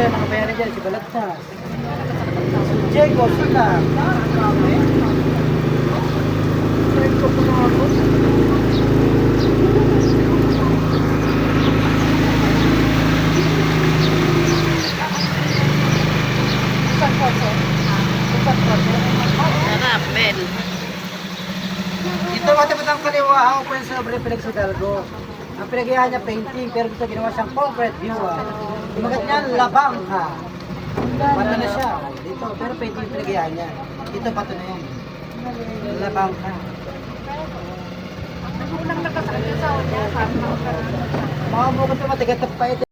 yan, nakabayaran dyan, si Balagtas. Si Diego, sila. Diego, pumabot. Sarap, Ben. Dito matapat ang kaliwa ang open sa Reflex Hidalgo. Ang pinagayahan niya painting, pero dito ginawa siyang concrete view. Imagat niya, Labangka. Bato na siya. Dito, pero painting yung pinagayahan niya. Dito, bato na yan. Labangka. Nagkulang na ka sa kanya sa niya. Mga bukod pa matigat pa ito.